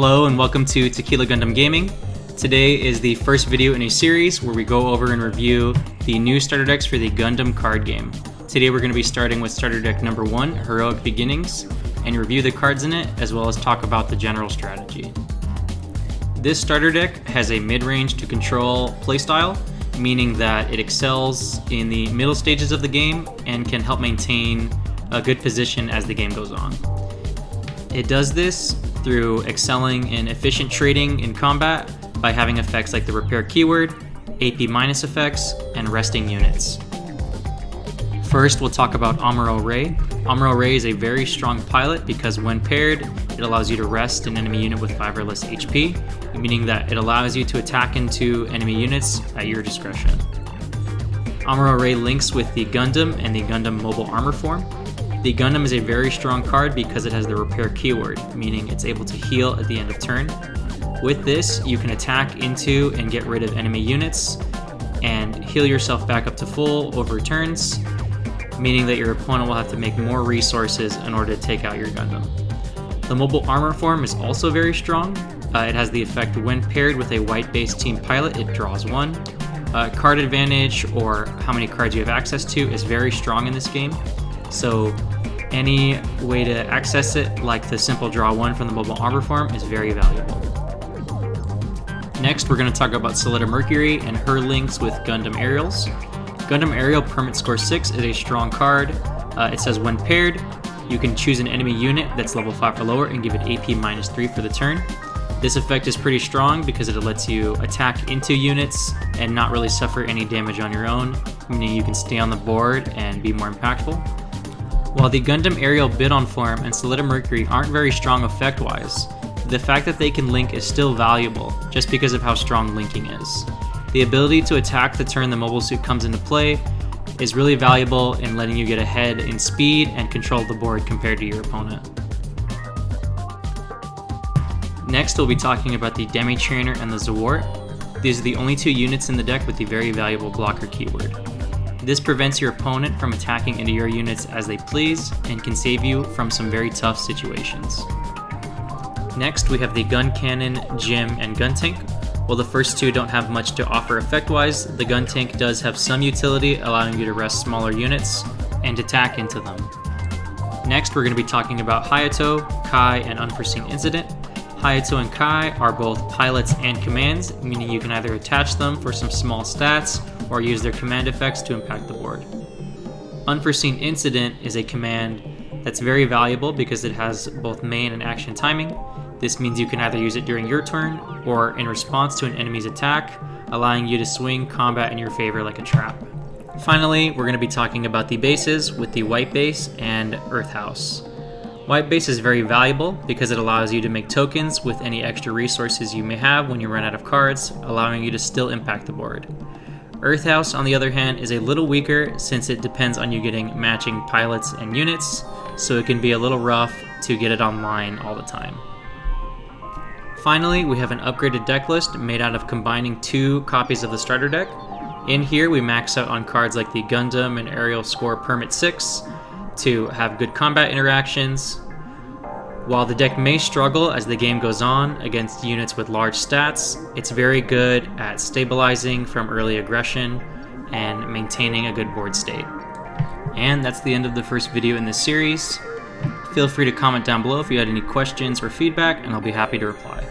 Hello and welcome to Tequila Gundam Gaming. Today is the first video in a series where we go over and review the new starter decks for the Gundam card game. Today we're going to be starting with starter deck number 1, Heroic Beginnings, and review the cards in it as well as talk about the general strategy. This starter deck has a mid-range to control playstyle, meaning that it excels in the middle stages of the game and can help maintain a good position as the game goes on. It does this through excelling in efficient trading in combat by having effects like the repair keyword, AP- effects, and resting units. First, we'll talk about Ommoral Ray. Ommoral Ray is a very strong pilot because when paired, it allows you to rest an enemy unit with 5 or less HP, meaning that it allows you to attack into enemy units at your discretion. Ommoral Ray links with the Gundam and the Gundam mobile armor form. The Gundam is a very strong card because it has the repair keyword, meaning it's able to heal at the end of turn. With this, you can attack into and get rid of enemy units and heal yourself back up to full over turns, meaning that your opponent will have to make more resources in order to take out your Gundam. The mobile armor form is also very strong. It has the effect when paired with a white-based team pilot, it draws 1. Card advantage, or how many cards you have access to, is very strong in this game. So any way to access it, like the simple draw 1 from the mobile armor form, is very valuable. Next, we're going to talk about Selleta Mercury and her links with Gundam Aerials. Gundam Aerial Permit Score 6 is a strong card. It says when paired, you can choose an enemy unit that's level 5 or lower and give it AP -3 for the turn. This effect is pretty strong because it lets you attack into units and not really suffer any damage on your own, meaning you can stay on the board and be more impactful. While the Gundam Aerial Bidon form and Selleta Mercury aren't very strong effect-wise, the fact that they can link is still valuable just because of how strong linking is. The ability to attack the turn the mobile suit comes into play is really valuable in letting you get ahead in speed and control the board compared to your opponent. Next, we'll be talking about the Demi Trainer and the Zart. These are the only 2 units in the deck with the very valuable blocker keyword. This prevents your opponent from attacking into your units as they please and can save you from some very tough situations. Next, we have the Gun Cannon, Gym, and Gun Tank. While the first 2 don't have much to offer effect-wise, the Gun Tank does have some utility, allowing you to rest smaller units and attack into them. Next, we're going to be talking about Hayato, Kai, and Unforeseen Incident. Hayato and Kai are both pilots and commands, meaning you can either attach them for some small stats or use their command effects to impact the board. Unforeseen Incident is a command that's very valuable because it has both main and action timing. This means you can either use it during your turn or in response to an enemy's attack, allowing you to swing combat in your favor like a trap. Finally, we're going to be talking about the bases with the White Base and Earth House. White Base is very valuable because it allows you to make tokens with any extra resources you may have when you run out of cards, allowing you to still impact the board. Earth House, on the other hand, is a little weaker since it depends on you getting matching pilots and units, so it can be a little rough to get it online all the time. Finally, we have an upgraded deck list made out of combining 2 copies of the starter deck. In here, we max out on cards like the Gundam and Aerial Score Permit 6 to have good combat interactions. While the deck may struggle as the game goes on against units with large stats, it's very good at stabilizing from early aggression and maintaining a good board state. And that's the end of the first video in this series. Feel free to comment down below if you had any questions or feedback, and I'll be happy to reply.